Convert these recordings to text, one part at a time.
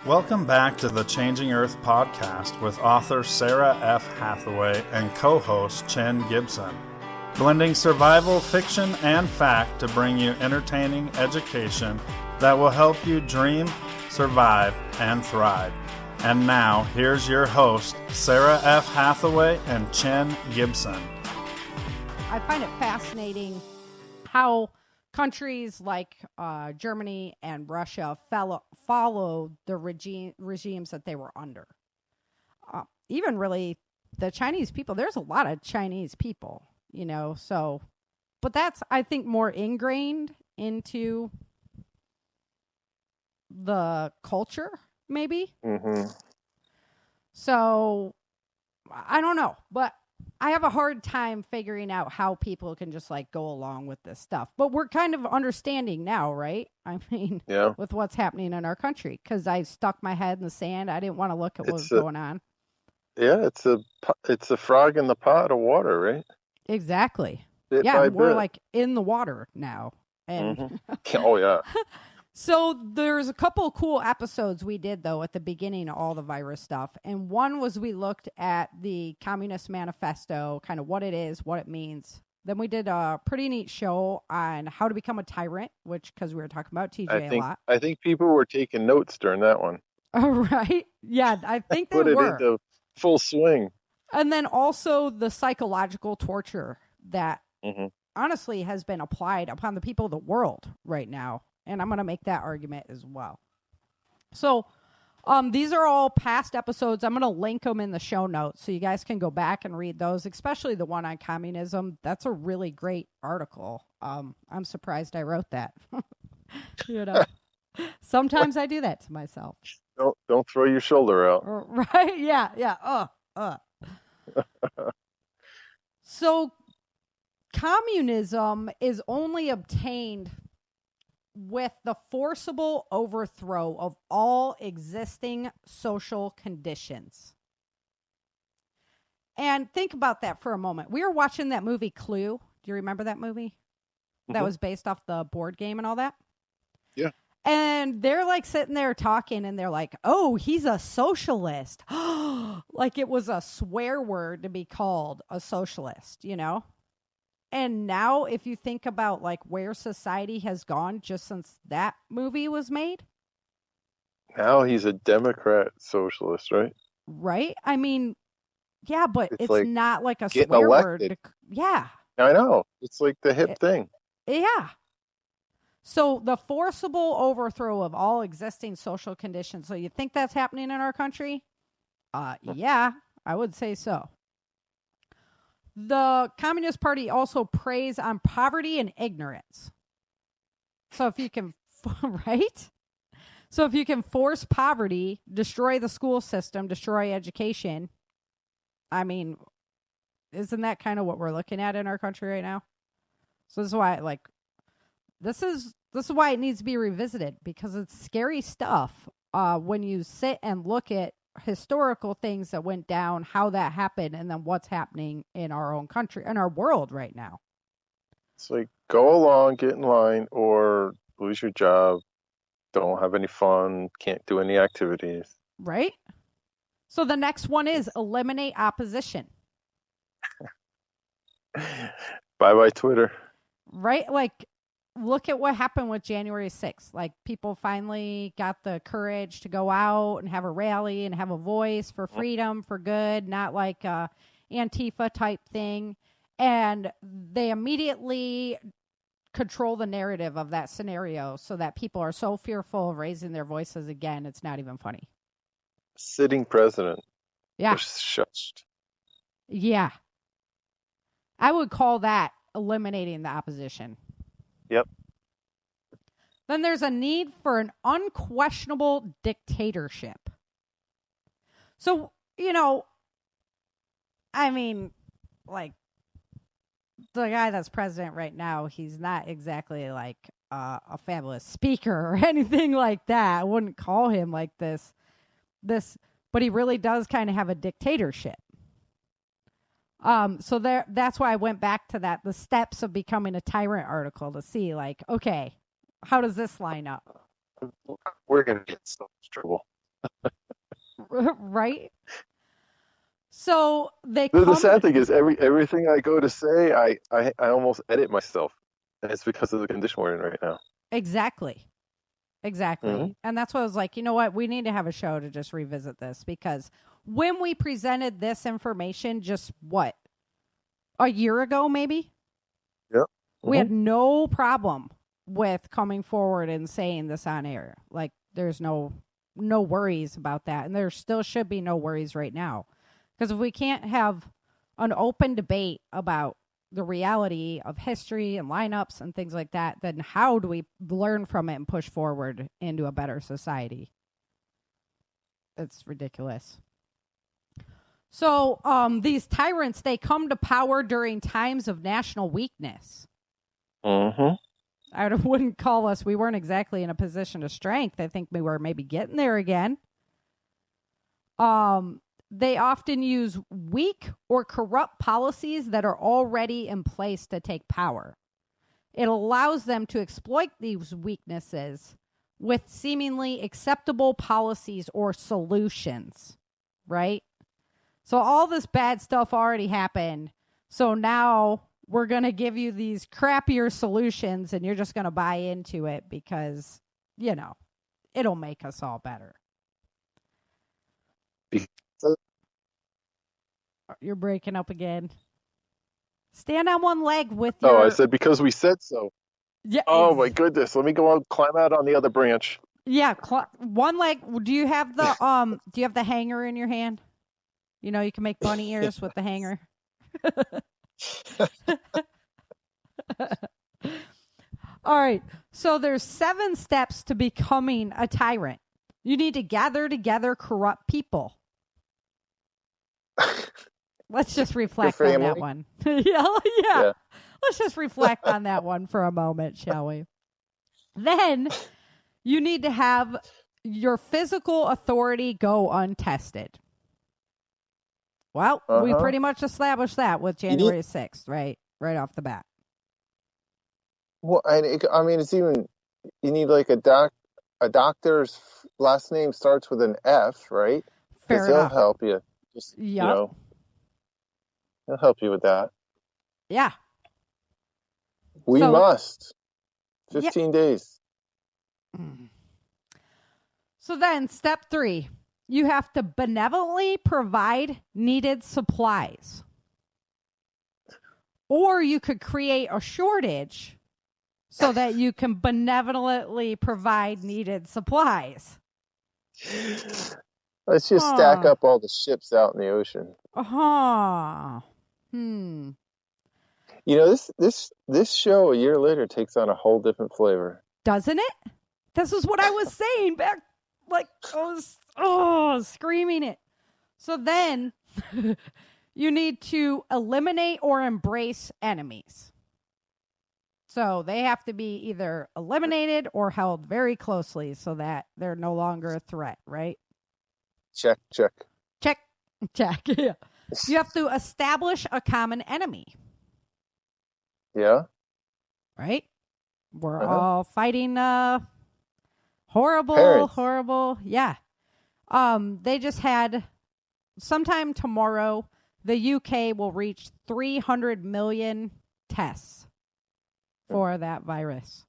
Welcome back to the Changing Earth podcast with author Sarah F. Hathaway and co-host Chen Gibson, blending survival fiction and fact to bring you entertaining education that will help you dream, survive, and thrive. And now, here's your host, Sarah F. Hathaway and Chen Gibson. I find it fascinating how countries like Germany and Russia followed the regimes that they were under. Even really the Chinese people, there's a lot of Chinese people, so, but that's, I think, more ingrained into the culture, maybe. Mm-hmm. So, I don't know, but I have a hard time figuring out how people can just go along with this stuff. But we're kind of understanding now, right? I mean, yeah, with what's happening in our country, because I stuck my head in the sand. I didn't want to look at what was going on. Yeah, it's a frog in the pot of water, right? Exactly. Bit yeah, by we're bit. In the water now. And Mm-hmm. Oh, yeah. So there's a couple of cool episodes we did, though, at the beginning of all the virus stuff. And one was we looked at the Communist Manifesto, kind of what it is, what it means. Then we did a pretty neat show on how to become a tyrant, because we were talking about TJ a lot. I think people were taking notes during that one. Oh, right? Yeah, I think they Put it were. into full swing. And then also the psychological torture that honestly has been applied upon the people of the world right now. And I'm going to make that argument as well. So these are all past episodes. I'm going to link them in the show notes so you guys can go back and read those, especially the one on communism. That's a really great article. I'm surprised I wrote that. Sometimes I do that to myself. Don't throw your shoulder out. Right? Yeah. So communism is only obtained with the forcible overthrow of all existing social conditions. And think about that for a moment. We were watching that movie Clue. Do you remember that movie? That was based off the board game and all that? Yeah. And they're sitting there talking and they're like, oh, he's a socialist. Like it was a swear word to be called a socialist, And now if you think about where society has gone just since that movie was made. Now he's a Democrat socialist, right? Right? I mean, yeah, but it's not a getting swear elected. word. Yeah. I know. It's like the hip thing. Yeah. So the forcible overthrow of all existing social conditions. So you think that's happening in our country? Yeah, I would say so. The Communist Party also preys on poverty and ignorance. So if you can, right? So if you can force poverty, destroy the school system, destroy education, I mean, isn't that kind of what we're looking at in our country right now? So this is why, this is why it needs to be revisited, because it's scary stuff when you sit and look at historical things that went down, how that happened, and then what's happening in our own country, in our world right now. It's go along, get in line, or lose your job, don't have any fun, can't do any activities. Right? So the next one is eliminate opposition. Bye-bye Twitter. Right? Look at what happened with January 6th. People finally got the courage to go out and have a rally and have a voice for freedom, for good, not like a Antifa type thing. And they immediately control the narrative of that scenario so that people are so fearful of raising their voices again, it's not even funny. Sitting president. Yeah. Shushed. Yeah. I would call that eliminating the opposition. Yep. Then there's a need for an unquestionable dictatorship. So, I mean, the guy that's president right now, he's not exactly a fabulous speaker or anything like that. I wouldn't call him like this, but he really does kind of have a dictatorship. So that's why I went back to that, the steps of becoming a tyrant article, to see okay, how does this line up? We're going to get in so much trouble. Right? So they The sad thing is everything I go to say, I almost edit myself. And it's because of the condition we're in right now. Exactly. Mm-hmm. And that's what I was like, you know what? We need to have a show to just revisit this, because when we presented this information just a year ago, maybe? Yep. We had no problem with coming forward and saying this on air. Like, there's no worries about that. And there still should be no worries right now. Because if we can't have an open debate about the reality of history and lineups and things like that, then how do we learn from it and push forward into a better society? It's ridiculous. So these tyrants, they come to power during times of national weakness. Mm-hmm. I wouldn't call us, we weren't exactly in a position of strength. I think we were maybe getting there again. They often use weak or corrupt policies that are already in place to take power. It allows them to exploit these weaknesses with seemingly acceptable policies or solutions, right? So all this bad stuff already happened. So now we're going to give you these crappier solutions and you're just going to buy into it because, it'll make us all better. You're breaking up again. Stand on one leg with your... Oh, I said because we said so. Yeah. Oh, my goodness. Let me go out, climb out on the other branch. Yeah, one leg. Do you have the hanger in your hand? You can make bunny ears with the hanger. All right. So there's 7 steps to becoming a tyrant. You need to gather together corrupt people. Let's just reflect on that one. Yeah. Let's just reflect on that one for a moment, shall we? Then you need to have your physical authority go untested. Well, we pretty much established that with January 6th, right? Right off the bat. Well, it's even, you need like a doctor's last name starts with an F, right? Fair enough. He'll help you. Just, he'll help you with that. Yeah. We must. 15 days. So then, step 3, you have to benevolently provide needed supplies. Or you could create a shortage so that you can benevolently provide needed supplies. Let's just stack up all the ships out in the ocean. This show a year later takes on a whole different flavor. Doesn't it? This is what I was saying back, like I was screaming it. So then you need to eliminate or embrace enemies. So they have to be either eliminated or held very closely so that they're no longer a threat, right? Check. Yeah. You have to establish a common enemy. Yeah. Right? We're all fighting horrible parents. Yeah. They just had sometime tomorrow, the UK will reach 300 million tests for that virus.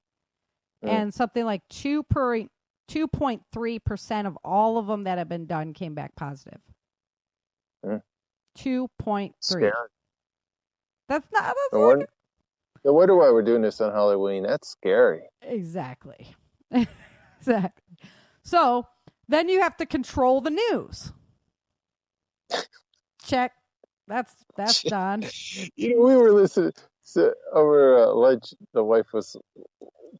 And something like 2.3% of all of them that have been done came back positive. 2.3. Scary. That's not... No wonder why we're doing this on Halloween. That's scary. Exactly. So then you have to control the news. Check. That's done. We were listening over lunch. The wife was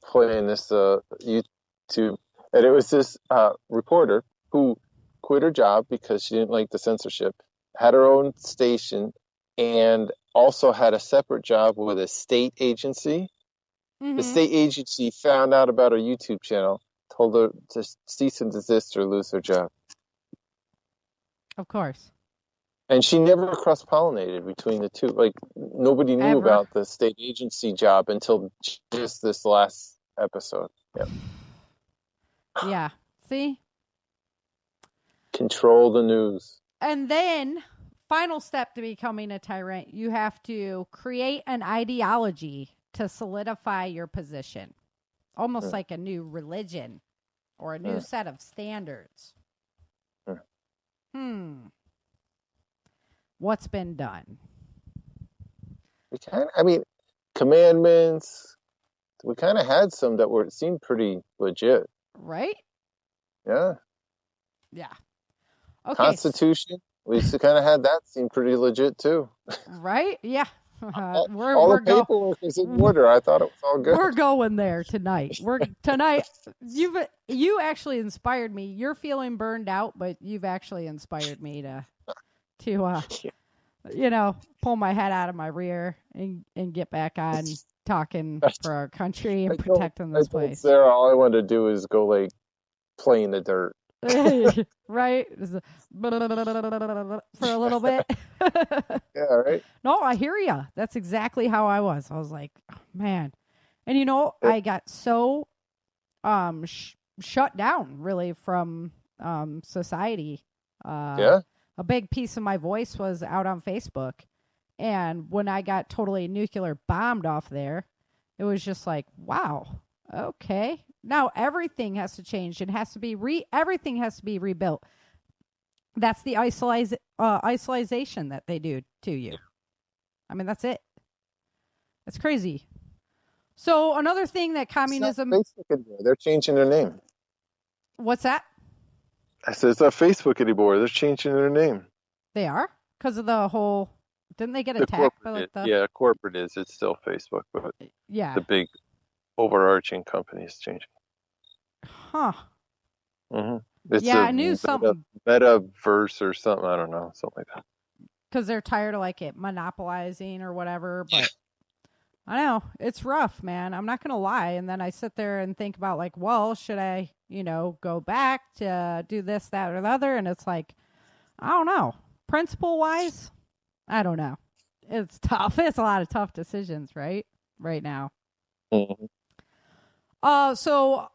playing this YouTube, and it was this reporter who quit her job because she didn't like the censorship, had her own station, and also had a separate job with a state agency. The state agency found out about her YouTube channel, told her to cease and desist or lose her job. Of course. And she never cross-pollinated between the two. Like, nobody knew about the state agency job until just this last episode. Yep. Yeah. See? Control the news. And then, final step to becoming a tyrant, you have to create an ideology to solidify your position. Almost like a new religion or a new set of standards. What's been done? Commandments. We kind of had some that seemed pretty legit. Right? Yeah. Yeah. Okay. Constitution. We kind of had that seem pretty legit too. Right? Yeah. All the paperwork is in order. I thought it was all good. We're going there tonight. You actually inspired me. You're feeling burned out, but you've actually inspired me to pull my head out of my rear and get back on talking for our country and protecting this place. Sarah, all I wanted to do is go play in the dirt. Right? For a little bit. Yeah, right? No, I hear you. That's exactly how I was. I was like, oh, man. And, I got so shut down, really, from society. Yeah. A big piece of my voice was out on Facebook. And when I got totally nuclear bombed off there, it was just like, wow, okay. Now everything has to change. It has to be everything has to be rebuilt. That's the isolation that they do to you. I mean, that's it. It's crazy. So another thing that communism... It's not Facebook anymore. They're changing their name. What's that? I said it's not Facebook anymore. They're changing their name. They are? Because of the whole... Didn't they get attacked by Yeah, corporate is. It's still Facebook, but the big overarching company is changing. Huh. Mm-hmm. I knew something. Metaverse or something. I don't know. Something like that. Because they're tired of it monopolizing or whatever. But I know. It's rough, man. I'm not going to lie. And then I sit there and think about should I, go back to do this, that, or the other? And it's like, I don't know. Principle-wise, I don't know. It's tough. It's a lot of tough decisions, right now. Mm-hmm. So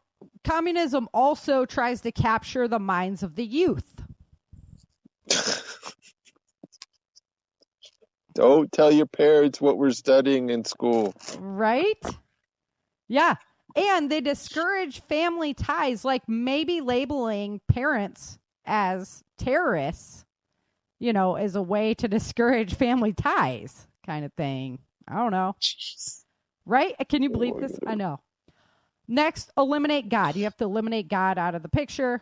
communism also tries to capture the minds of the youth. Don't tell your parents what we're studying in school. Right? Yeah. And they discourage family ties, maybe labeling parents as terrorists, as a way to discourage family ties kind of thing. I don't know. Jeez. Right? Can you believe this? I know. Next, eliminate God. You have to eliminate God out of the picture.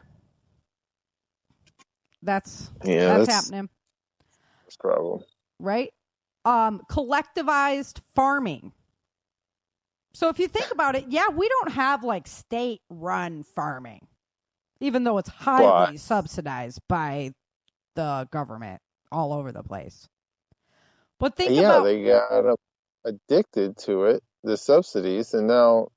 That's happening. That's a problem. Right? Collectivized farming. So if you think about it, we don't have state-run farming, even though it's highly subsidized by the government all over the place. But think about... they got addicted to it, the subsidies, and now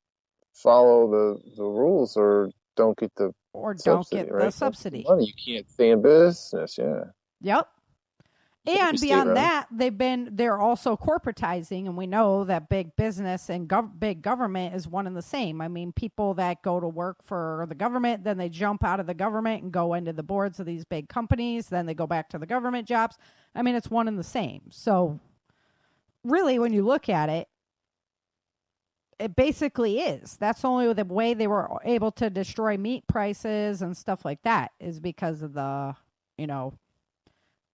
follow the rules or don't get the subsidy. Money. You can't stay in business. Yeah. Yep. And beyond that, they're also corporatizing, and we know that big business and big government is one and the same. I mean, people that go to work for the government, then they jump out of the government and go into the boards of these big companies, then they go back to the government jobs. I mean, it's one and the same. So really, when you look at it, it basically is. That's only the way they were able to destroy meat prices and stuff like that is because of the,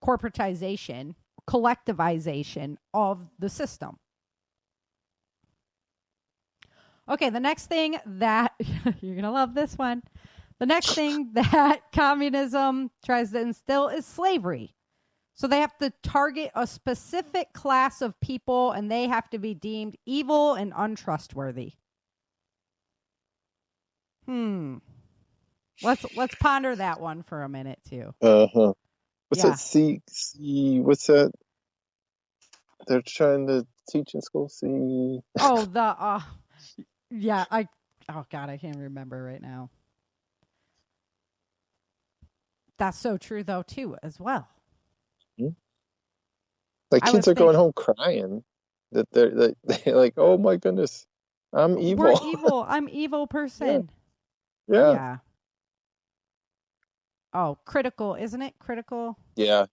corporatization, collectivization of the system. Okay, the next thing that, you're going to love this one. The next thing that communism tries to instill is slavery. So they have to target a specific class of people, and they have to be deemed evil and untrustworthy. Let's ponder that one for a minute too. What's that? What's that? They're trying to teach in school. Oh, God, I can't remember right now. That's so true though too, as well. Kids are going home crying that they're like, oh my goodness, I'm evil. We're evil. I'm evil person. Yeah. critical, isn't it? Critical. Yeah.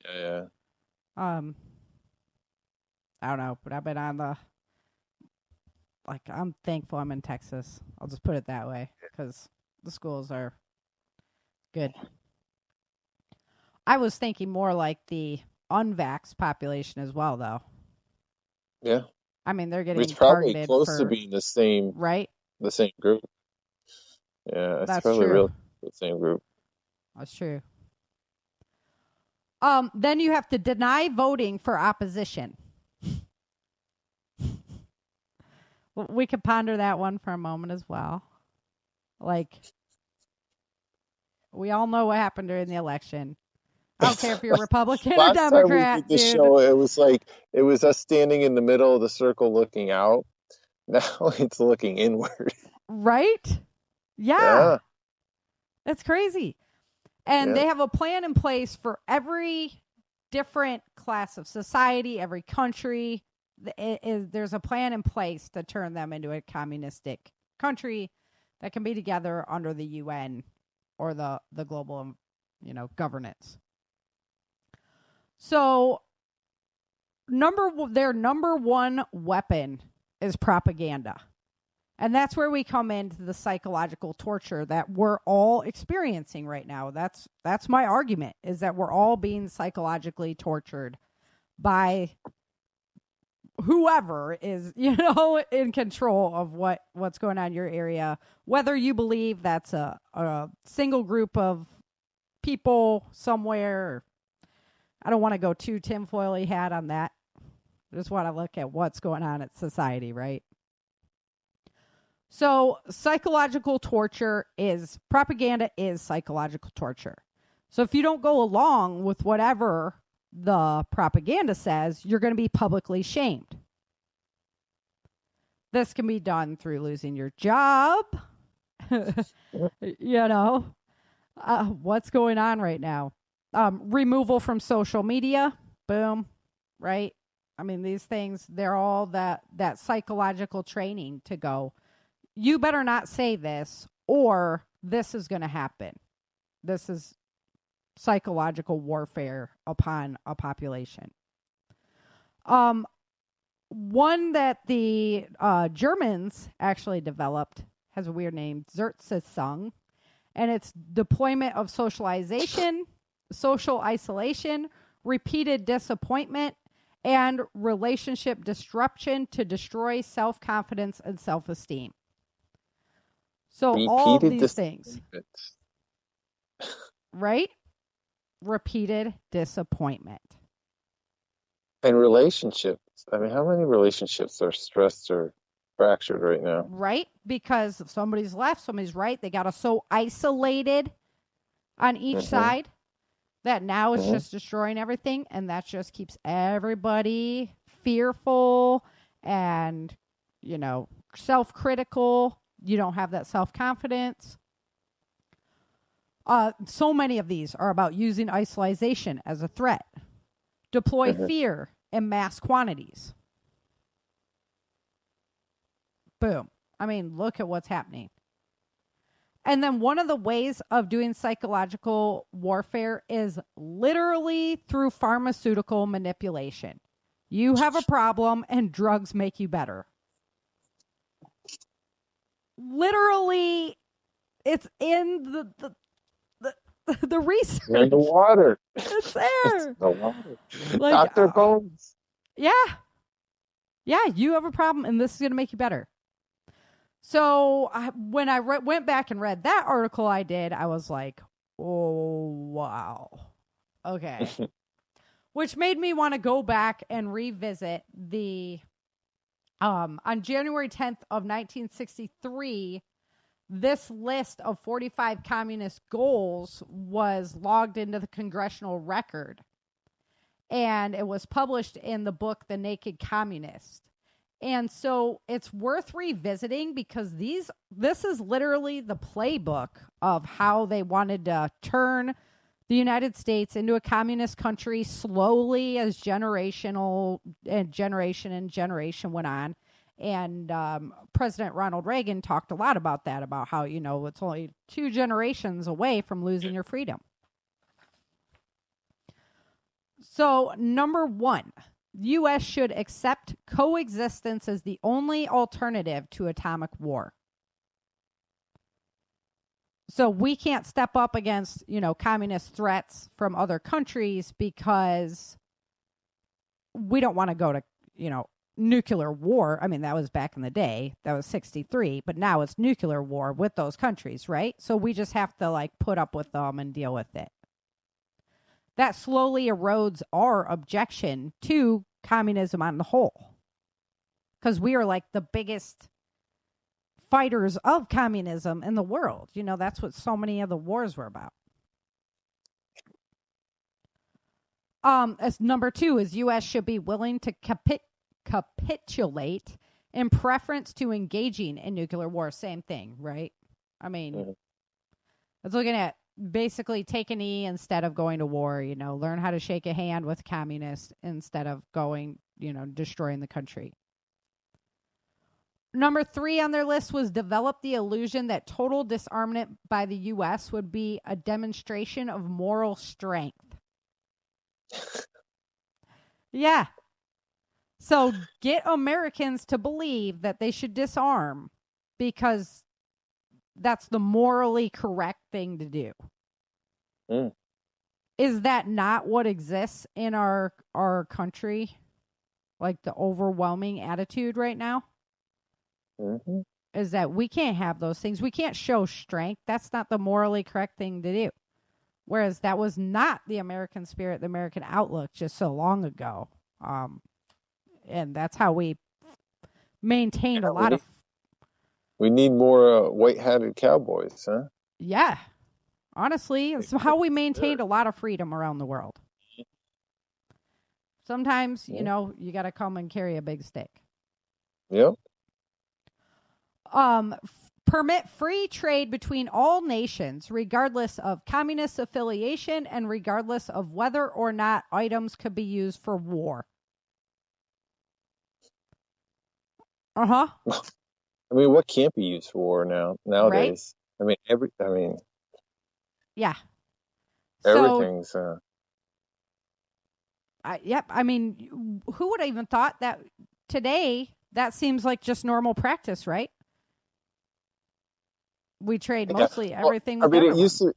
I don't know, but I've been on I'm thankful I'm in Texas. I'll just put it that way because the schools are good. I was thinking more like the unvaxxed population as well, though. Yeah. I mean, they're getting It's probably targeted close to being the same group. Yeah, it's That's probably true. the same group. That's true. Then you have to deny voting for opposition. We could ponder that one for a moment as well. Like, we all know what happened during the election. I don't care if you're Republican or Last time we Democrat, did the dude. show, it was us standing in the middle of the circle looking out. Now it's looking inward. Right? Yeah. That's crazy. And they have a plan in place for every different class of society, every country. There's a plan in place to turn them into a communistic country that can be together under the UN or the global, governance. So their number one weapon is propaganda. And that's where we come into the psychological torture that we're all experiencing right now. That's my argument, is that we're all being psychologically tortured by whoever is, in control of what's going on in your area. Whether you believe that's a single group of people somewhere. I don't want to go too tinfoily hat on that. I just want to look at what's going on in society, right? So psychological torture propaganda is psychological torture. So if you don't go along with whatever the propaganda says, you're going to be publicly shamed. This can be done through losing your job. What's going on right now? Removal from social media. Boom. Right? I mean, these things, they're all that psychological training to go, you better not say this, or this is going to happen. This is psychological warfare upon a population. One that the Germans actually developed has a weird name, Zertsitzung, and it's deployment of socialization, social isolation, repeated disappointment, and relationship disruption to destroy self-confidence and self-esteem. So all of these things, right? Repeated disappointment. And relationships. I mean, how many relationships are stressed or fractured right now? Right? Because somebody's left, somebody's right. They got us so isolated on each side that now it's just destroying everything. And that just keeps everybody fearful and, self-critical. You don't have that self-confidence. So many of these are about using isolation as a threat. Deploy fear in mass quantities. Boom. I mean, look at what's happening. And then one of the ways of doing psychological warfare is literally through pharmaceutical manipulation. You have a problem and drugs make you better. Literally, it's in the research. In the water. It's there. It's the water. Like, Dr. Bones. Yeah. Yeah, you have a problem and this is going to make you better. So when I went back and read that article I did, I was like, oh, wow. Okay. Which made me want to go back and revisit the, on January 10th of 1963, this list of 45 communist goals was logged into the congressional record. And it was published in the book, The Naked Communist. And so it's worth revisiting because this is literally the playbook of how they wanted to turn the United States into a communist country slowly as generation went on. And President Ronald Reagan talked a lot about that, about how, it's only 2 generations away from losing your freedom. So, number 1, U.S. should accept coexistence as the only alternative to atomic war. So we can't step up against, communist threats from other countries because we don't want to go to, nuclear war. I mean, that was back in the day. That was 1963, but now it's nuclear war with those countries, right? So we just have to put up with them and deal with it. That slowly erodes our objection to communism on the whole. Because we are the biggest fighters of communism in the world. That's what so many of the wars were about. As number 2 is U.S. should be willing to capitulate in preference to engaging in nuclear war. Same thing, right? I mean, it's looking at basically take a knee instead of going to war, learn how to shake a hand with communists instead of going, destroying the country. Number 3 on their list was develop the illusion that total disarmament by the U.S. would be a demonstration of moral strength. Yeah. So get Americans to believe that they should disarm because that's the morally correct thing to do. Is that not what exists in our country? The overwhelming attitude right now? Mm-hmm. Is that we can't have those things. We can't show strength. That's not the morally correct thing to do. Whereas that was not the American spirit, the American outlook just so long ago. And that's how we maintained a lot of... We need more white-hatted cowboys, huh? Yeah. Honestly, it's how we maintained a lot of freedom around the world. Sometimes, you got to come and carry a big stick. Yep. Permit free trade between all nations, regardless of communist affiliation and regardless of whether or not items could be used for war. Uh-huh. I mean, what can't be used for war nowadays? Right? Yeah. Everything's... Yep. I mean, who would have even thought that today that seems like just normal practice, right? We trade mostly everything with everyone. It used to...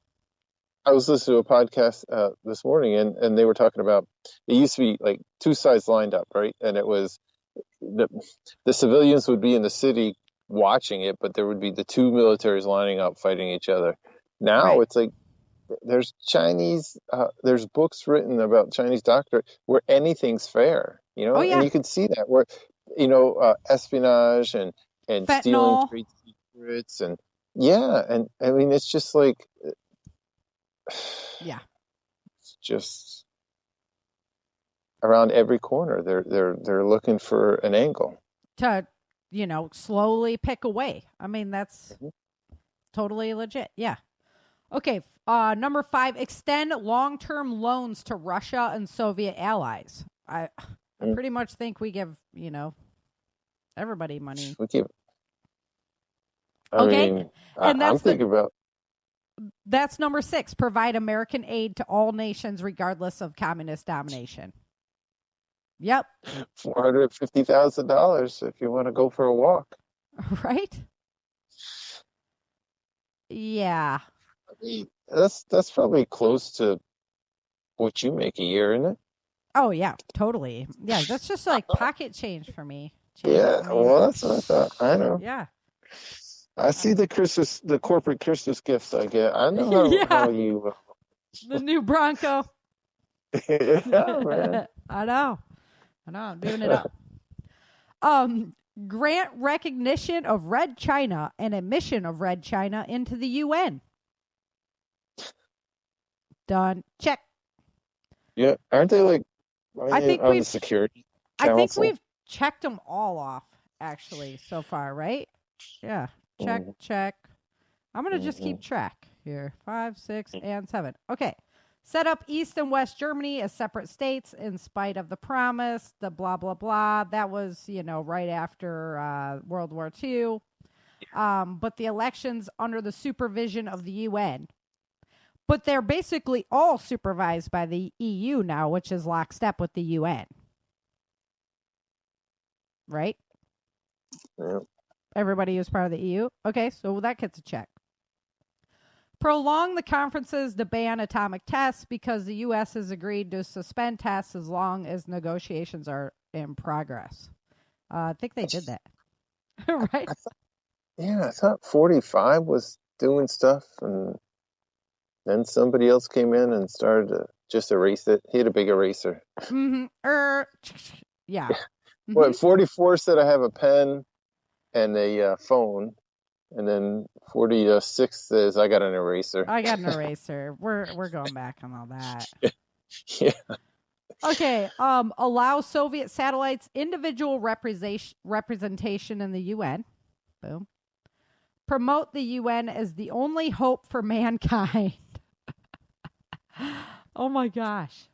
I was listening to a podcast this morning, and they were talking about it used to be 2 sides lined up, right? And it was the civilians would be in the city watching it, but there would be the 2 militaries lining up fighting each other. Now It's there's Chinese, there's books written about Chinese doctrine where anything's fair, Oh, yeah. And you can see that where, espionage and Fentanyl. Stealing trade secrets and and I mean it's just yeah, it's just around every corner. They're looking for an angle to slowly pick away. I mean that's totally legit. Yeah. Okay. Number 5, extend long-term loans to Russia and Soviet allies. I pretty much think we give everybody money. We give. And I'm thinking about. That's number 6. Provide American aid to all nations, regardless of communist domination. Yep. $450,000 if you want to go for a walk. Right. Yeah. I mean, that's probably close to what you make a year, isn't it? Oh yeah, totally. Yeah, that's just pocket change for me. Well, that's what I thought. I know. Yeah. I see the corporate Christmas gifts I get. I know how you. The new Bronco. Yeah, man. I know. I'm doing it up. Grant recognition of Red China and admission of Red China into the UN. Done. Check. Yeah, aren't they I think on the security council? I think we've checked them all off actually so far, right? Yeah. Check. I'm gonna just keep track here. 5, 6, and 7. Okay. Set up East and West Germany as separate states in spite of the promise, the blah, blah, blah. That was, right after World War II. But the elections under the supervision of the UN. But they're basically all supervised by the EU now, which is lockstep with the UN. Right? Yeah. Everybody is part of the EU. Okay, so that gets a check. Prolong the conferences to ban atomic tests because the U.S. has agreed to suspend tests as long as negotiations are in progress. I think they did that. Right? I thought 45 was doing stuff, and then somebody else came in and started to just erase it. He had a big eraser. Mm-hmm. Yeah. Mm-hmm. What, 44 said I have a pen and a phone, and then 46 says I got an eraser. I got an eraser. We're going back on all that. Yeah. Okay. Allow Soviet satellites individual representation in the UN. Boom. Promote the UN as the only hope for mankind. Oh my gosh.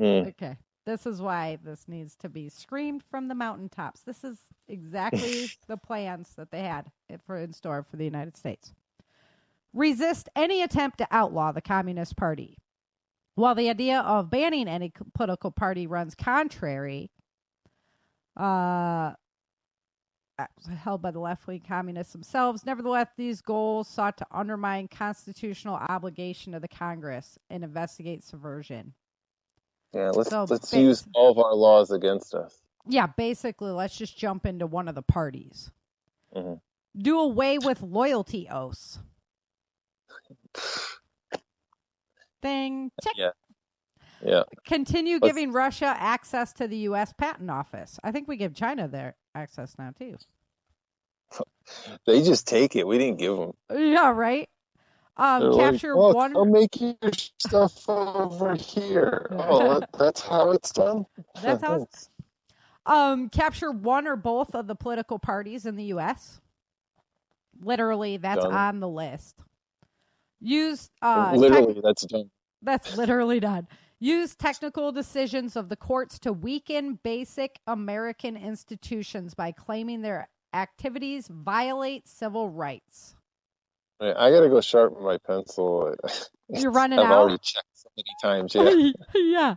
Okay. This is why this needs to be screamed from the mountaintops. This is exactly the plans that they had in store for the United States. Resist any attempt to outlaw the Communist Party. While the idea of banning any political party runs contrary, held by the left-wing communists themselves, nevertheless, these goals sought to undermine constitutional obligation of the Congress and investigate subversion. Yeah, let's use all of our laws against us. Yeah, basically, let's just jump into one of the parties. Mm-hmm. Do away with loyalty oaths. Thing. Check. Yeah. Continue giving Russia access to the U.S. Patent Office. I think we give China their access now, too. They just take it. We didn't give them. Yeah, right? Capture one. I'll make your stuff over here. Oh, that's how it's done? That's how it's capture one or both of the political parties in the U.S. Literally, that's done. On the list. Use literally, that's done. That's literally done. Use technical decisions of the courts to weaken basic American institutions by claiming their activities violate civil rights. I got to go sharpen my pencil. You're running I've out? already checked so many times. Yeah.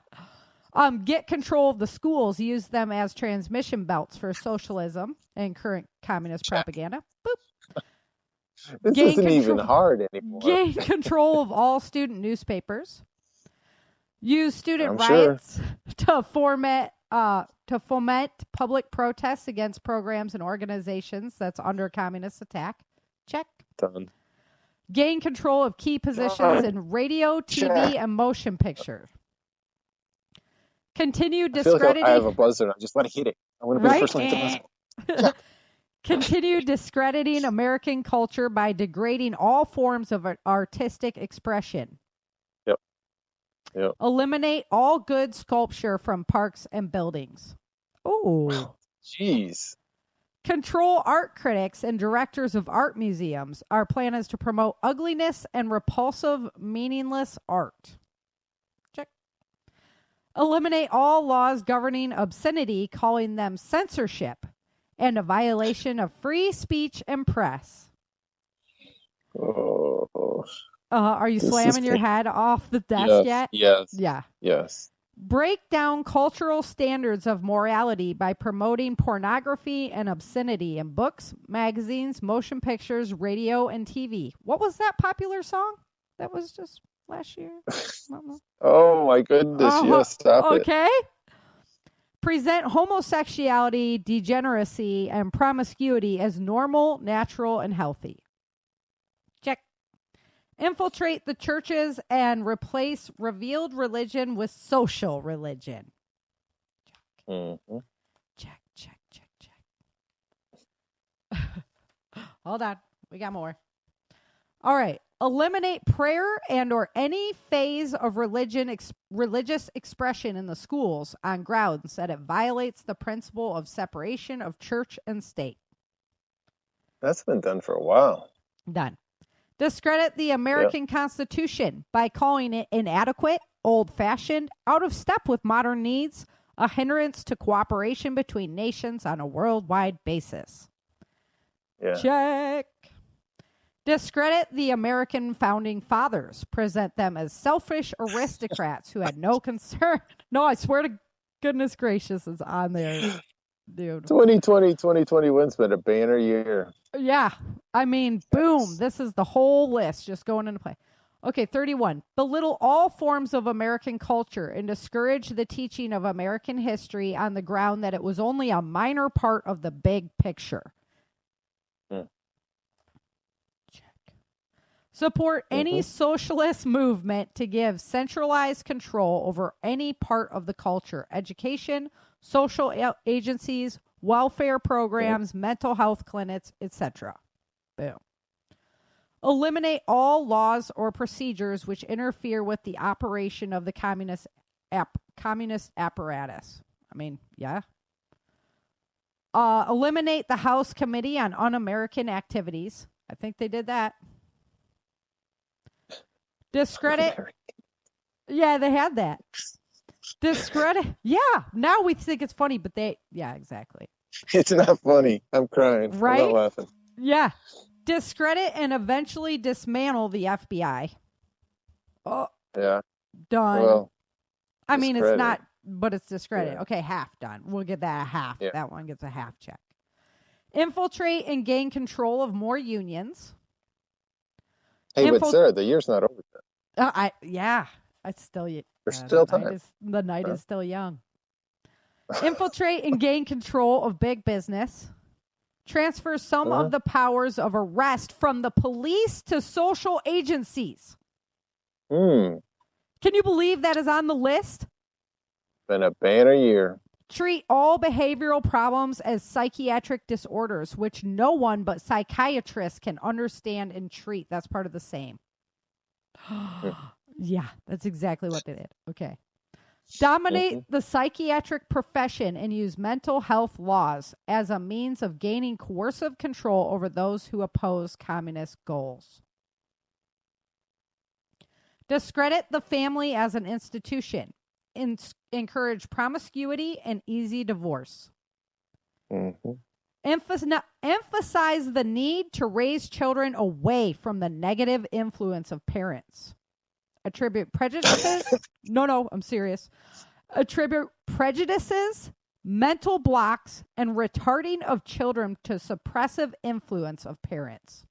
Yeah. Get control of the schools. Use them as transmission belts for socialism and current communist propaganda. Boop. This isn't even hard anymore. Gain control of all student newspapers. Use student riots to foment public protests against programs and organizations that's under communist attack. Check. Done. Gain control of key positions in radio, TV, and motion picture. Continue discrediting. I have a buzzer. I just want to hit it. I want to be the first one to hit the buzzer. Continue discrediting American culture by degrading all forms of artistic expression. Yep. Eliminate all good sculpture from parks and buildings. Oh. Jeez. Control art critics and directors of art museums. Our plan is to promote ugliness and repulsive, meaningless art. Check. Eliminate all laws governing obscenity, calling them censorship and a violation of free speech and press. Oh. Are you slamming your head off the desk yet? Yes. Yeah. Yes. Break down cultural standards of morality by promoting pornography and obscenity in books, magazines, motion pictures, radio, and TV. What was that popular song that was just last year? Oh, my goodness. Yes, stop it. Okay. Present homosexuality, degeneracy, and promiscuity as normal, natural, and healthy. Check. Infiltrate the churches and replace revealed religion with social religion. Check. Mm-hmm. Check. Hold on. We got more. All right. Eliminate prayer and or any phase of religious expression in the schools on grounds that it violates the principle of separation of church and state. That's been done for a while. Done. Discredit the American Constitution by calling it inadequate, old-fashioned, out of step with modern needs, a hindrance to cooperation between nations on a worldwide basis. Yeah. Check. Discredit the American founding fathers. Present them as selfish aristocrats who had no concern. No, I swear to goodness gracious, it's on there, dude. 2021's been a banner year. Yeah. I mean, boom. This is the whole list just going into play. Okay, 31. Belittle all forms of American culture and discourage the teaching of American history on the ground that it was only a minor part of the big picture. Support any socialist movement to give centralized control over any part of the culture, education, social agencies, welfare programs, mental health clinics, etc. Boom. Eliminate all laws or procedures which interfere with the operation of the communist apparatus. I mean, yeah. Eliminate the House Committee on Un-American Activities. I think they did that. Discredit. Yeah, they had that. Discredit. Yeah, now we think it's funny, but yeah, exactly. It's not funny. I'm crying. Right? I'm not laughing. Yeah. Discredit and eventually dismantle the FBI. Oh. Yeah. Done. Well, I mean, it's not, but it's discredit. Yeah. Okay, half done. We'll get that a half. Yeah. That one gets a half check. Infiltrate and gain control of more unions. Hey, but Sarah, the year's not over yet. It's still. There's still time. The night is still young. Infiltrate and gain control of big business. Transfer some of the powers of arrest from the police to social agencies. Can you believe that is on the list? Been a banner year. Treat all behavioral problems as psychiatric disorders, which no one but psychiatrists can understand and treat. That's part of the same. Yeah, that's exactly what they did. Okay. Dominate the psychiatric profession and use mental health laws as a means of gaining coercive control over those who oppose communist goals. Discredit the family as an institution. Encourage promiscuity and easy divorce. Emphasize the need to raise children away from the negative influence of parents. Attribute prejudices. No, I'm serious. Attribute prejudices, mental blocks, and retarding of children to suppressive influence of parents.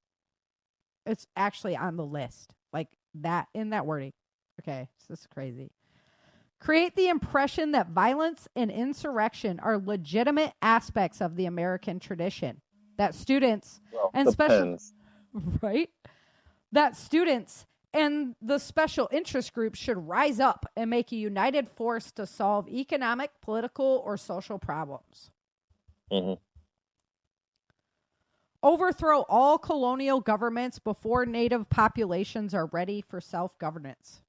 It's actually on the list. Like that, in that wording. Okay, this is crazy. Create the impression that violence and insurrection are legitimate aspects of the American tradition. That students and special, right? That students and the special interest groups should rise up and make a united force to solve economic, political, or social problems. Overthrow all colonial governments before native populations are ready for self-governance.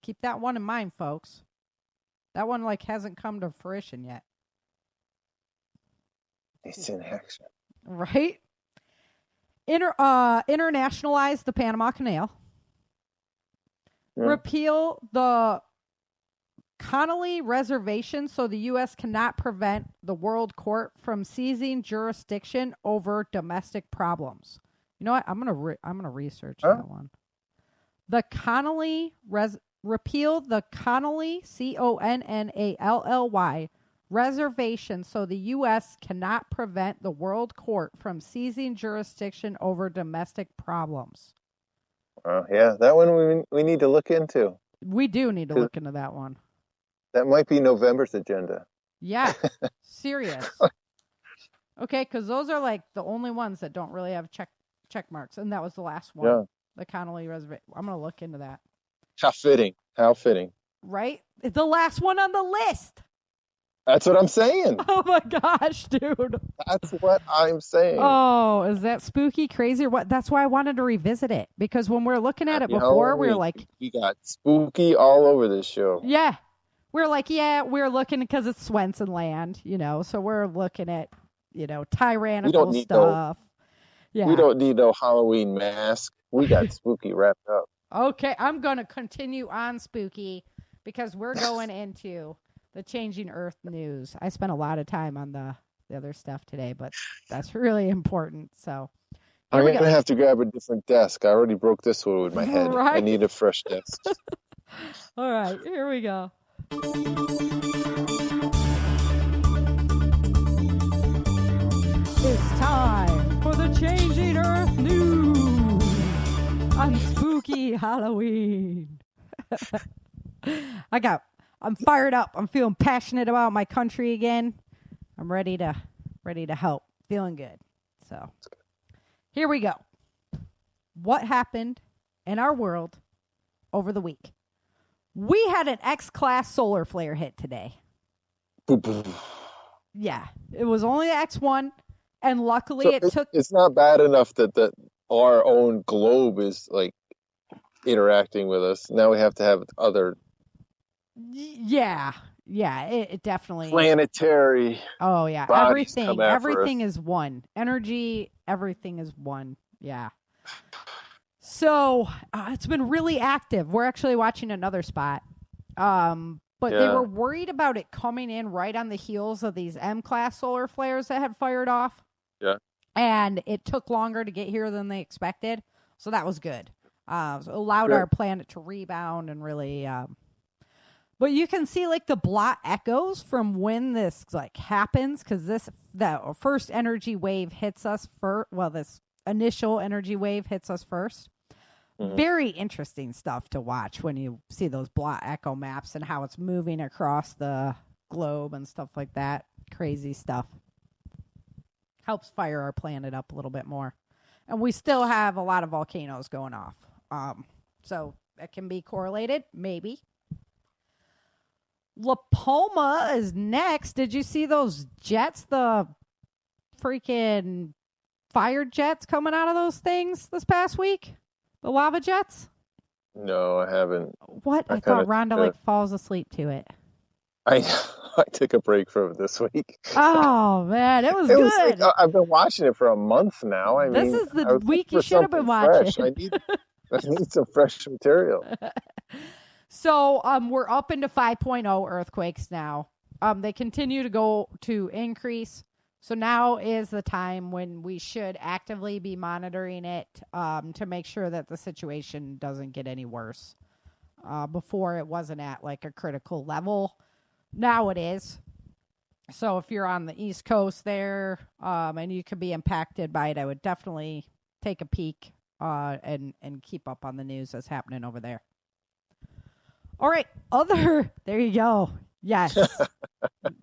Keep that one in mind, folks. That one hasn't come to fruition yet. It's in action. Right? Internationalize the Panama Canal. Repeal the Connolly Reservation so the U.S. cannot prevent the World Court from seizing jurisdiction over domestic problems. You know what? I'm gonna research that one. The Connolly repeal the Connolly Connally reservation so the U.S. cannot prevent the World Court from seizing jurisdiction over domestic problems. Yeah, that one we need to look into. We do need to look into that one. That might be November's agenda. Yeah, serious. Okay, because those are the only ones that don't really have check marks, and that was the last one. Yeah. The Connolly Reservation. I'm going to look into that. How fitting. Right? The last one on the list. That's what I'm saying. Oh my gosh, dude. That's what I'm saying. Oh, is that spooky, crazy, or what? That's why I wanted to revisit it, because when we were looking at it before, we were like... We got spooky all over this show. Yeah. We're we're looking because it's Swenson land, so we're looking at, tyrannical stuff. We don't need no Halloween mask. We got spooky wrapped up. Okay, I'm going to continue on spooky because we're going into the Changing Earth news. I spent a lot of time on the other stuff today, but that's really important. So I'm we going to go. have to grab a different desk. I already broke this one with my head. I Right? need a fresh desk. All right, here we go. It's time for the Changing Earth News on Spooky Halloween. I'm fired up. I'm feeling passionate about my country again. I'm ready to help. Feeling good. So, here we go. What happened in our world over the week? We had an X-class solar flare hit today. Yeah, it was only the X1, and luckily So it's not bad enough that our own globe is like interacting with us. Now we have to have other Yeah, it definitely. planetary. Oh yeah, bodies come after everything us. is one. Energy, everything is one. Yeah. So it's been really active. We're actually watching another spot. But they were worried about it coming in right on the heels of these M-class solar flares that had fired off. Yeah. And it took longer to get here than they expected. So that was good. So it allowed our planet to rebound and really... But you can see like the blot echoes from when this like happens, because the first energy wave hits us first. Well, this initial energy wave hits us first. Mm-hmm. Very interesting stuff to watch when you see those blot echo maps and how it's moving across the globe and stuff like that. Crazy stuff. Helps fire our planet up a little bit more. And we still have a lot of volcanoes going off. So that can be correlated, maybe. La Palma is next. Did you see those jets? The freaking fire jets coming out of those things this past week? The lava jets? No, I haven't. What? I thought Rhonda falls asleep to it. I took a break from it this week. Oh man, it was good. I've been watching it for a month now. This is the week you should have been watching. I need some fresh material. So we're up into 5.0 earthquakes now. They continue to go to increase. So now is the time when we should actively be monitoring it to make sure that the situation doesn't get any worse. Before it wasn't at like a critical level. Now it is. So if you're on the East Coast there and you could be impacted by it, I would definitely take a peek and keep up on the news that's happening over there. All right. There you go. Yes.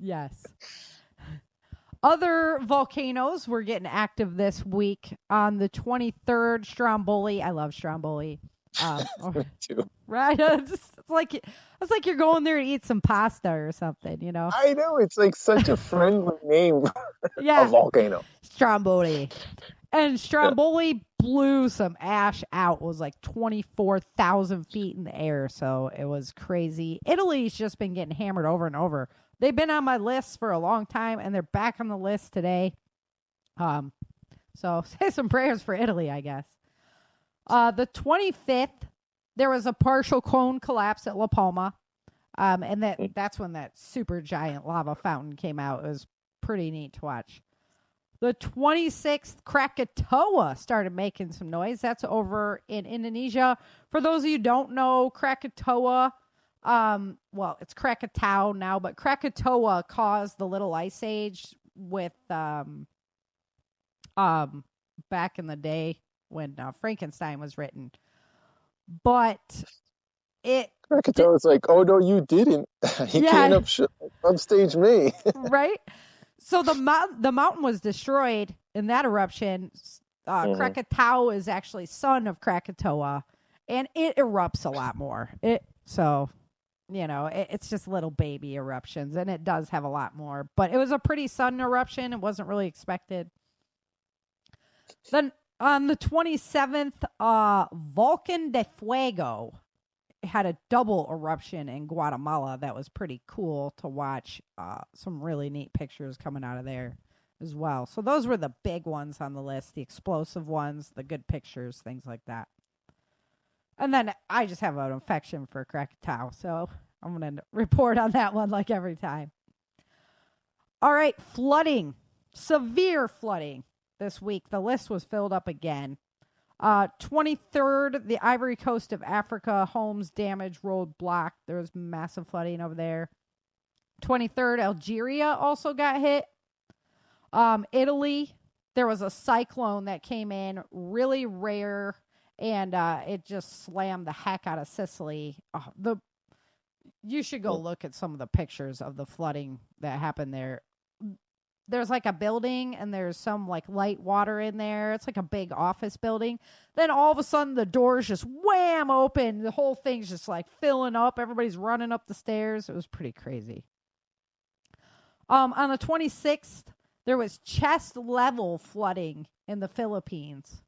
Yes. Other volcanoes were getting active this week. On the 23rd, Stromboli. I love Stromboli. Me too. Right? It's like you're going there to eat some pasta or something, you know? I know. It's like such a friendly name. Yeah. A volcano. Stromboli. And Stromboli blew some ash out. It was like 24,000 feet in the air. So it was crazy. Italy's just been getting hammered over and over. They've been on my list for a long time, and they're back on the list today. So say some prayers for Italy, I guess. The 25th, there was a partial cone collapse at La Palma. And that's when that super giant lava fountain came out. It was pretty neat to watch. The 26th, Krakatoa started making some noise. That's over in Indonesia. For those of you who don't know, Krakatoa, well, it's Krakatau now, but Krakatoa caused the Little Ice Age with back in the day when Frankenstein was written. But Krakatoa's like, oh no, you didn't. You can't upstage me. Right? So the mountain was destroyed in that eruption. Krakatau is actually son of Krakatoa, and it erupts a lot more. It's just little baby eruptions, and it does have a lot more. But it was a pretty sudden eruption. It wasn't really expected. Then on the 27th, Volcan de Fuego had a double eruption in Guatemala that was pretty cool to watch. Some really neat pictures coming out of there as well. So those were the big ones on the list, the explosive ones, the good pictures, things like that. And then I just have an affection for Krakatau, so I'm going to report on that one like every time. All right, flooding, severe flooding this week. The list was filled up again. 23rd, the Ivory Coast of Africa, homes damaged, road blocked. There was massive flooding over there. 23rd, Algeria also got hit. Italy, there was a cyclone that came in, really rare, and it just slammed the heck out of Sicily. You should go look at some of the pictures of the flooding that happened there. There's like a building and there's some like light water in there. It's like a big office building. Then all of a sudden the doors just wham open. The whole thing's just like filling up. Everybody's running up the stairs. It was pretty crazy. On the 26th, there was chest level flooding in the Philippines.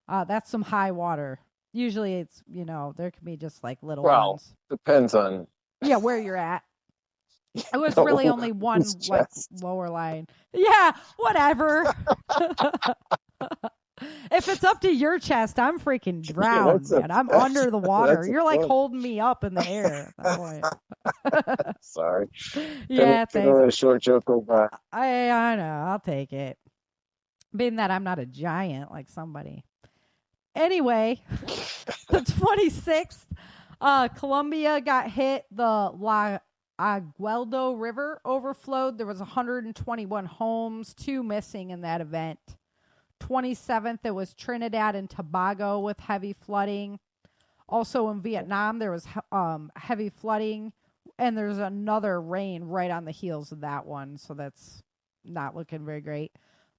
That's some high water. Usually it's, there can be just like little ones. Depends on. Yeah, where you're at. It was really only one like, lower line. Yeah, whatever. If it's up to your chest, I'm freaking drowned, man. I'm under the water. You're like holding me up in the air at that point. Sorry. Yeah, thanks. Let a short joke go by. I know. I'll take it. Being that I'm not a giant like somebody. Anyway, the 26th, Colombia got hit. The La Agueldo River overflowed. There was 121 homes, 2 missing in that event. 27th, it was Trinidad and Tobago with heavy flooding. Also in Vietnam, there was heavy flooding, and there's another rain right on the heels of that one, so that's not looking very great.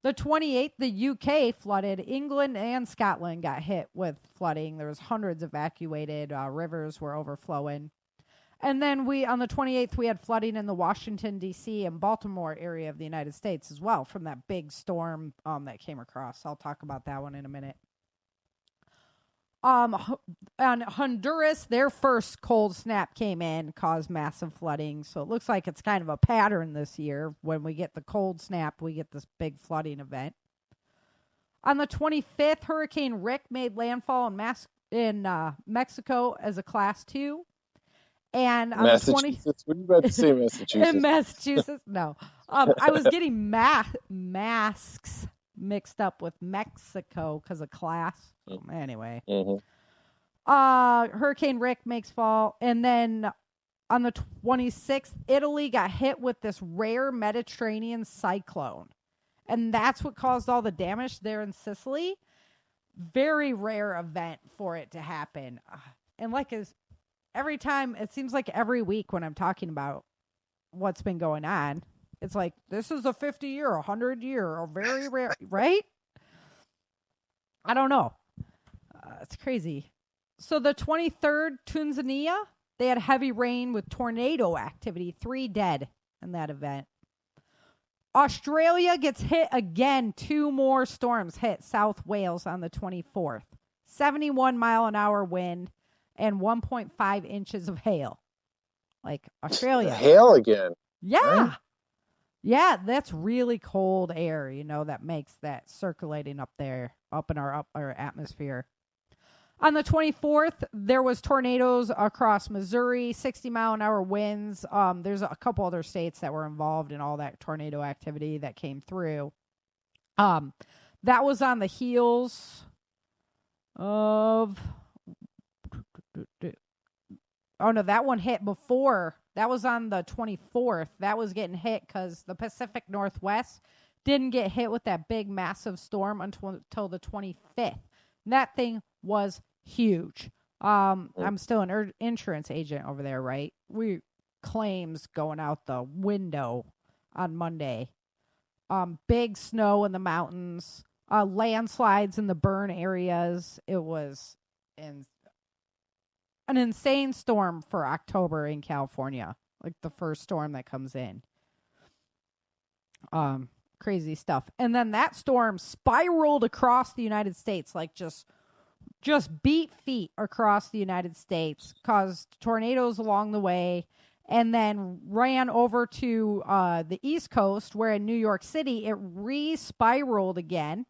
The 28th, the UK flooded. England and Scotland got hit with flooding. There was hundreds evacuated. Rivers were overflowing. And then on the 28th, we had flooding in the Washington, D.C. and Baltimore area of the United States as well from that big storm that came across. I'll talk about that one in a minute. On Honduras, their first cold snap came in, caused massive flooding. So it looks like it's kind of a pattern this year. When we get the cold snap, we get this big flooding event. On the 25th, Hurricane Rick made landfall in Mexico as a Class 2. And on Massachusetts? What are you about to say, Massachusetts? In Massachusetts? No. I was getting masks mixed up with Mexico because of class. Anyway. Hurricane Rick makes fall. And then on the 26th, Italy got hit with this rare Mediterranean cyclone. And that's what caused all the damage there in Sicily. Very rare event for it to happen. And every time, it seems like every week when I'm talking about what's been going on, it's like, this is a 50-year, 100-year, or very rare, right? I don't know. It's crazy. So the 23rd, Tanzania, they had heavy rain with tornado activity, 3 dead in that event. Australia gets hit again. 2 more storms hit South Wales on the 24th. 71-mile-an-hour wind. And 1.5 inches of hail. Like Australia. Hail again. Yeah. Right? Yeah, that's really cold air, that makes that circulating up there, up in our atmosphere. On the 24th, there was tornadoes across Missouri, 60-mile-an-hour winds. There's a couple other states that were involved in all that tornado activity that came through. That was on the heels of... Oh, no, that one hit before. That was on the 24th. That was getting hit because the Pacific Northwest didn't get hit with that big, massive storm until the 25th. That thing was huge. I'm still an insurance agent over there, right? Claims going out the window on Monday. Big snow in the mountains. Landslides in the burn areas. It was an insane storm for October in California, like the first storm that comes in. Crazy stuff. And then that storm spiraled across the United States, like just beat feet across the United States, caused tornadoes along the way, and then ran over to the East Coast, where in New York City it re-spiraled again,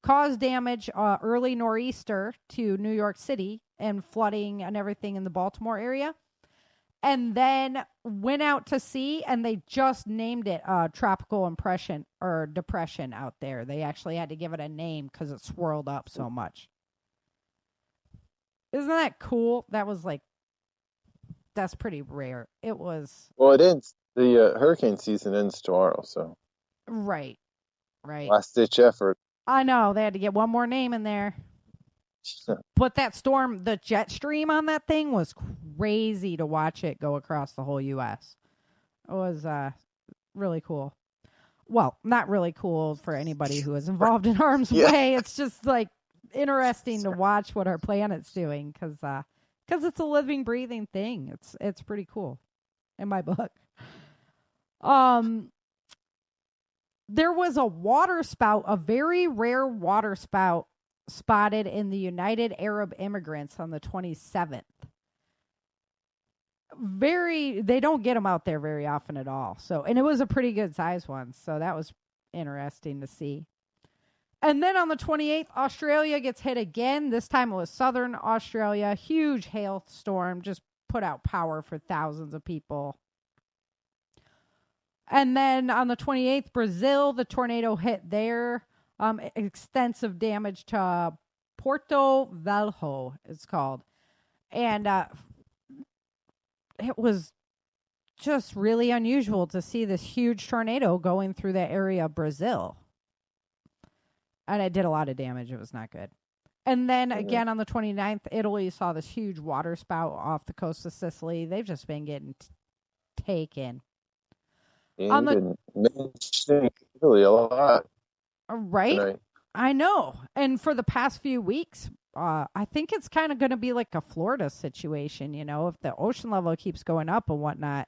caused damage early nor'easter to New York City and flooding and everything in the Baltimore area. and then went out to sea, and they just named it tropical impression or depression out there. They actually had to give it a name because it swirled up so much. Isn't that cool? That's pretty rare. It was. Well, it ends. The hurricane season ends tomorrow, so. Right. Last ditch effort. I know. They had to get one more name in there. But that storm, the jet stream on that thing was crazy to watch it go across the whole U.S. It was really cool. Well, not really cool for anybody who is involved in harm's way. It's just like interesting to watch what our planet's doing because it's a living, breathing thing. It's pretty cool in my book. There was a water spout, a very rare water spout spotted in the United Arab Emirates on the 27th. They don't get them out there very often at all. So, and it was a pretty good size one. So that was interesting to see. And then on the 28th, Australia gets hit again. This time it was southern Australia. Huge hailstorm, just put out power for thousands of people. And then on the 28th, Brazil, the tornado hit there. Extensive damage to Porto Velho, it's called. And it was just really unusual to see this huge tornado going through that area of Brazil. And it did a lot of damage. It was not good. And then again on the 29th, Italy saw this huge water spout off the coast of Sicily. They've just been getting taken. On the mentioning Italy a lot. Right? Tonight. I know. And for the past few weeks, I think it's kind of going to be like a Florida situation, if the ocean level keeps going up and whatnot.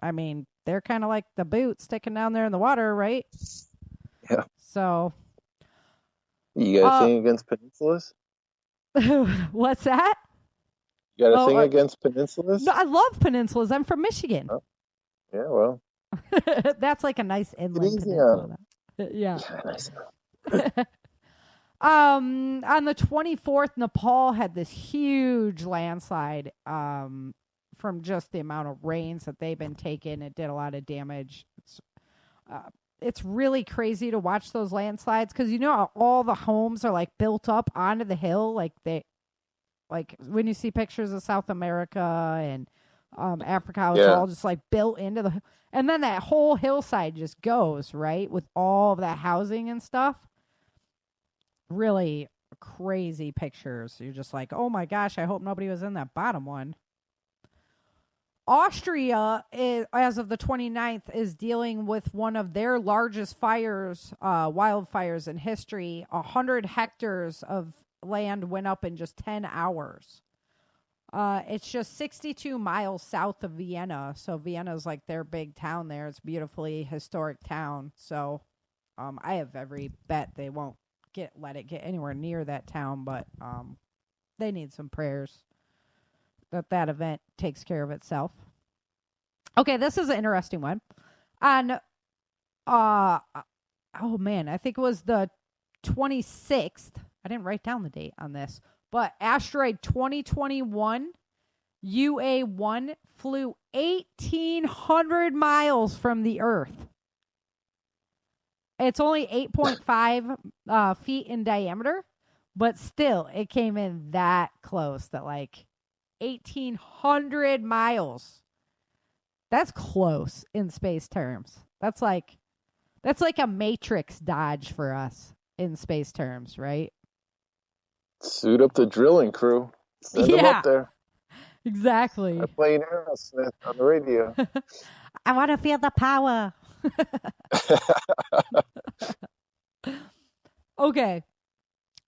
I mean, they're kind of like the boot sticking down there in the water, right? Yeah. So. You got a thing against peninsulas? What's that? You got a thing against peninsulas? No, I love peninsulas. I'm from Michigan. Oh. Yeah, well. That's like a nice inland peninsula. Yeah. Nice. On the 24th, Nepal had this huge landslide from just the amount of rains that they've been taking. It did a lot of damage. It's really crazy to watch those landslides because all the homes are like built up onto the hill, like when you see pictures of South America and Africa, it's all just like built into the, and then that whole hillside just goes right with all of that housing and stuff. Really crazy pictures. You're just like, oh my gosh, I hope nobody was in that bottom one. Austria, as of the 29th, is dealing with one of their largest fires, wildfires in history. 100 hectares of land went up in just 10 hours. It's just 62 miles south of Vienna. So Vienna's like their big town there. It's a beautifully historic town. So I have every bet they won't let it get anywhere near that town, but they need some prayers that event takes care of itself. Okay, this is an interesting one. On I think it was the 26th. I didn't write down the date on this, but asteroid 2021 UA1 flew 1,800 miles from the Earth. It's only 8.5 feet in diameter, but still, it came in that close that 1,800 miles. That's close in space terms. That's like a Matrix dodge for us in space terms, right? Suit up the drilling crew. Send them up there. Exactly. They're playing Aerosmith on the radio. I want to feel the power. Okay.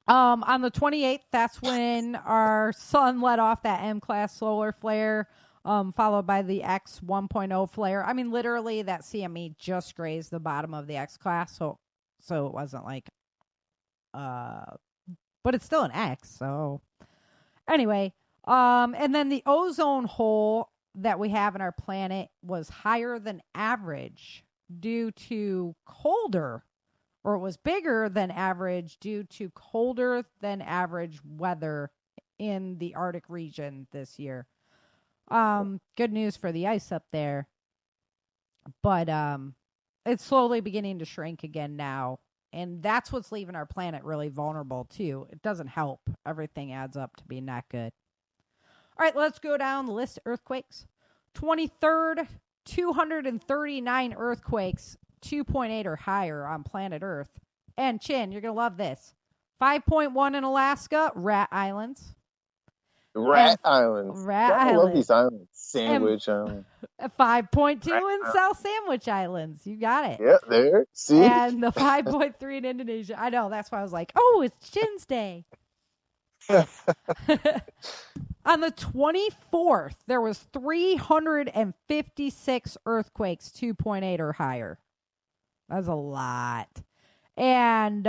On the 28th, that's when our sun let off that M-class solar flare, followed by the X 1.0 flare. I mean, literally, that CME just grazed the bottom of the X-class, so it wasn't but it's still an X, so. Anyway, and then the ozone hole that we have in our planet was higher than average due to colder, or it was bigger than average due to colder than average weather in the Arctic region this year. Good news for the ice up there. But it's slowly beginning to shrink again now. And that's what's leaving our planet really vulnerable, too. It doesn't help. Everything adds up to be not good. All right, let's go down the list of earthquakes. 23rd, 239 earthquakes, 2.8 or higher on planet Earth. And Chin, you're going to love this. 5.1 in Alaska, Rat Islands. Rat Islands. I love these islands. Sandwich Island. 5.2 in South Sandwich Islands. You got it. Yeah, there. See? And the 5.3 in Indonesia. I know. That's why I was like, oh, it's Chin's Day. On the 24th, there was 356 earthquakes, 2.8 or higher. That's a lot. And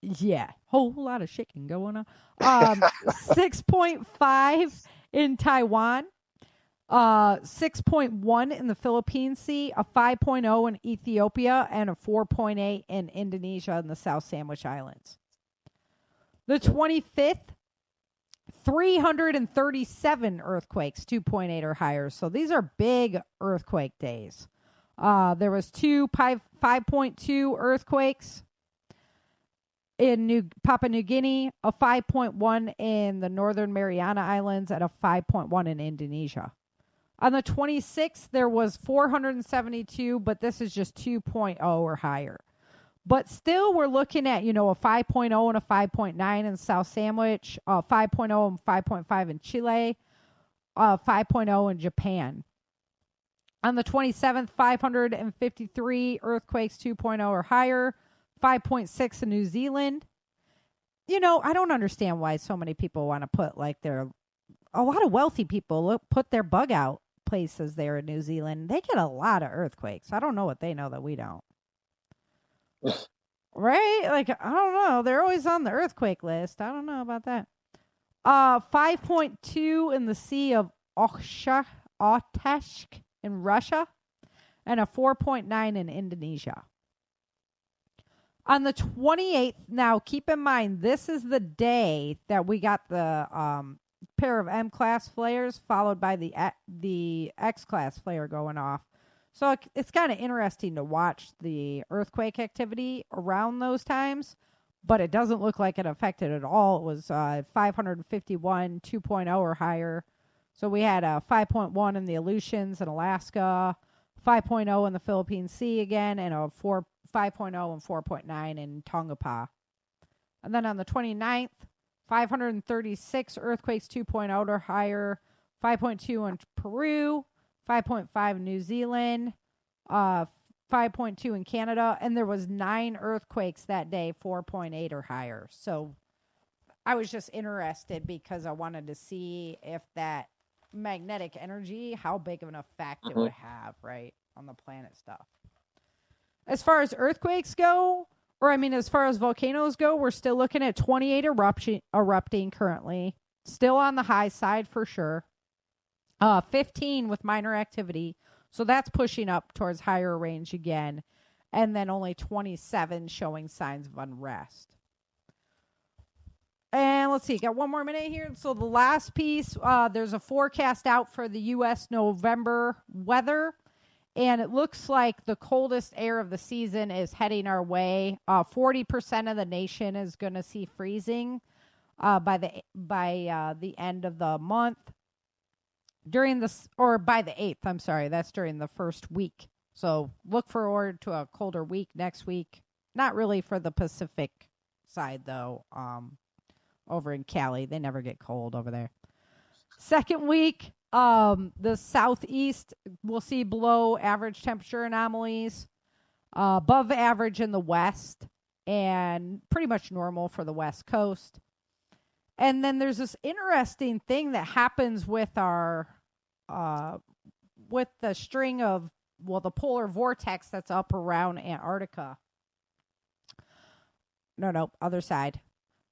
yeah, whole lot of shaking going on. 6.5 in Taiwan, 6.1 in the Philippine Sea, a 5.0 in Ethiopia, and a 4.8 in Indonesia and the South Sandwich Islands. The 25th, 337 earthquakes, 2.8 or higher. So these are big earthquake days. There was 5.2 earthquakes in Papua New Guinea, a 5.1 in the Northern Mariana Islands, and a 5.1 in Indonesia. On the 26th, there was 472, but this is just 2.0 or higher. But still, we're looking at, a 5.0 and a 5.9 in South Sandwich, 5.0 and 5.5 in Chile, 5.0 in Japan. On the 27th, 553 earthquakes, 2.0 or higher, 5.6 in New Zealand. I don't understand why so many people want to put a lot of wealthy people put their bug out places there in New Zealand. They get a lot of earthquakes. I don't know what they know that we don't. Right? I don't know. They're always on the earthquake list. I don't know about that. 5.2 in the Sea of Okhotsk in Russia, and a 4.9 in Indonesia. On the 28th, now keep in mind, this is the day that we got the pair of M-class flares followed by the X-class flare going off. So it's kind of interesting to watch the earthquake activity around those times, but it doesn't look like it affected at all. It was 551, 2.0 or higher. So we had a 5.1 in the Aleutians in Alaska, 5.0 in the Philippine Sea again, and a 5.0 and 4.9 in Tongapa. And then on the 29th, 536 earthquakes, 2.0 or higher, 5.2 in Peru, 5.5 in New Zealand, 5.2 in Canada, and there was 9 earthquakes that day, 4.8 or higher. So I was just interested because I wanted to see if that magnetic energy, how big of an effect it would have, right, on the planet stuff. As far as earthquakes go, as far as volcanoes go, we're still looking at 28 erupting currently. Still on the high side for sure. 15 with minor activity. So that's pushing up towards higher range again. And then only 27 showing signs of unrest. And let's see, got one more minute here. So the last piece, there's a forecast out for the U.S. November weather. And it looks like the coldest air of the season is heading our way. 40% of the nation is going to see freezing by the end of the month. By the 8th, I'm sorry. That's during the first week. So look forward to a colder week next week. Not really for the Pacific side, though. Over in Cali, they never get cold over there. Second week, the southeast will see below average temperature anomalies, above average in the west, and pretty much normal for the west coast. And then there's this interesting thing that happens with our, with the string of, the polar vortex that's up around Antarctica. No, other side.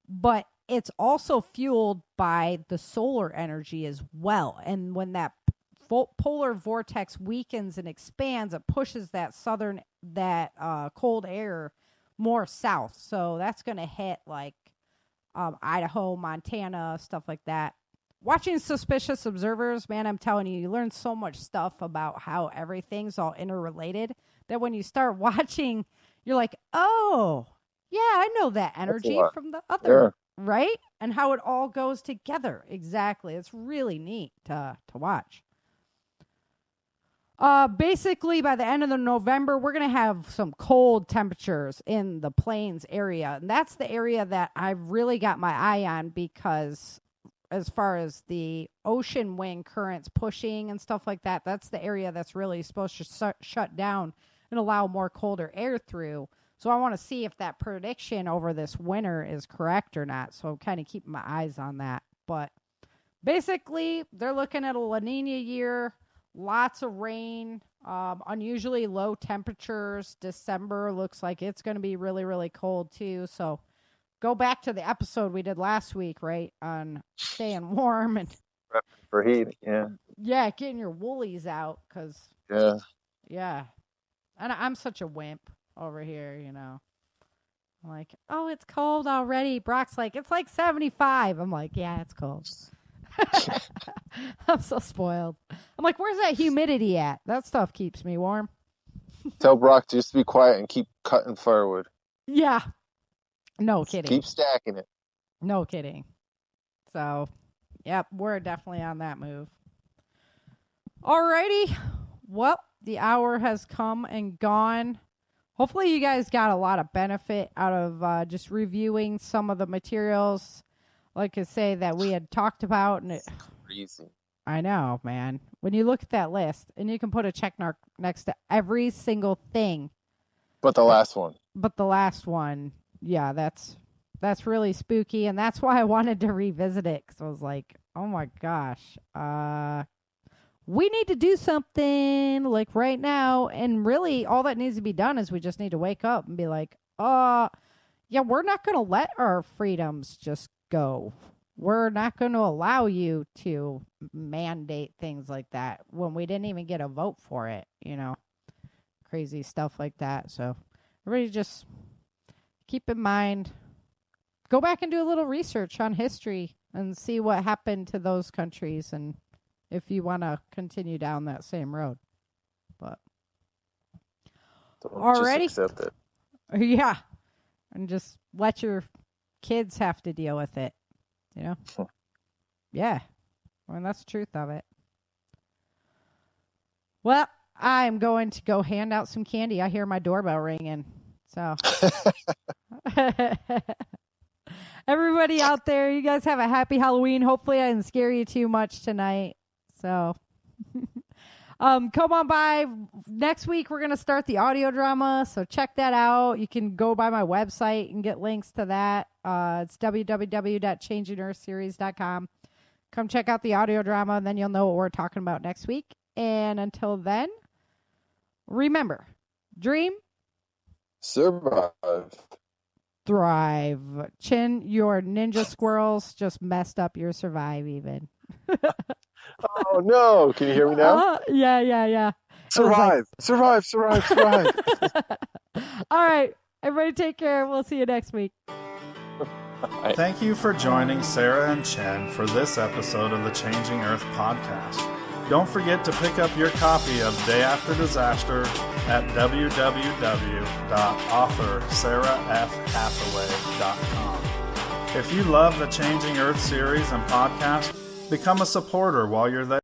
But it's also fueled by the solar energy as well. And when that polar vortex weakens and expands, it pushes that cold air more south. So that's going to hit Idaho, Montana, stuff like that. watching Suspicious Observers, man, I'm telling you, you learn so much stuff about how everything's all interrelated that when you start watching, you're like, oh, yeah, I know that energy from the other, right? And how it all goes together. Exactly. It's really neat to watch. Basically, by the end of November, we're going to have some cold temperatures in the plains area. And that's the area that I've really got my eye on because as far as the ocean wind currents pushing and stuff like that, that's the area that's really supposed to shut down and allow more colder air through. So I want to see if that prediction over this winter is correct or not. So I'm kind of keeping my eyes on that. But basically, they're looking at a La Nina year. Lots of rain, unusually low temperatures. December looks like it's going to be really, really cold too. So go back to the episode we did last week, right? On staying warm and for heat. Yeah. Yeah. Getting your woolies out. Cause yeah. And I'm such a wimp over here, you know, I'm like, oh, it's cold already. Brock's like, it's like 75. I'm like, yeah, it's cold. I'm so spoiled. I'm like, where's that humidity at? That stuff keeps me warm. Tell Brock to just be quiet and keep cutting firewood. Yeah. No kidding. Keep stacking it. No kidding. So, yep, we're definitely on that move. Alrighty. Well, the hour has come and gone. Hopefully you guys got a lot of benefit out of just reviewing some of the materials, like I say, that we had talked about. And Crazy. I know, man. When you look at that list, and you can put a check mark next to every single thing. But the last one. But the last one, yeah, that's really spooky. And that's why I wanted to revisit it. Because I was like, oh my gosh. We need to do something like right now. And really, all that needs to be done is we just need to wake up and be like, yeah, we're not going to let our freedoms just go. We're not going to allow you to mandate things like that when we didn't even get a vote for it, you know, crazy stuff like that. So everybody just keep in mind, go back and do a little research on history and see what happened to those countries and if you want to continue down that same road. But already just accept it. Yeah. And just let your kids have to deal with it, you know? Yeah. I mean, that's the truth of it. Well, I'm going to go hand out some candy. I hear my doorbell ringing. So everybody out there, you guys have a happy Halloween. Hopefully I didn't scare you too much tonight. So come on by. Next week we're going to start the audio drama, so check that out. You can go by my website and get links to that. It's www.changingearthseries.com. Come check out the audio drama, and then you'll know what we're talking about next week. And until then, remember, dream, survive, thrive. Chin, your ninja squirrels just messed up your survive even. Oh no, can you hear me now? Yeah. Survive. All right, everybody take care. We'll see you next week. Thank you for joining Sarah and Chen for this episode of the Changing Earth podcast. Don't forget to pick up your copy of Day After Disaster at www.authorSarahFHathaway.com. If you love the Changing Earth series and podcast, become a supporter while you're there.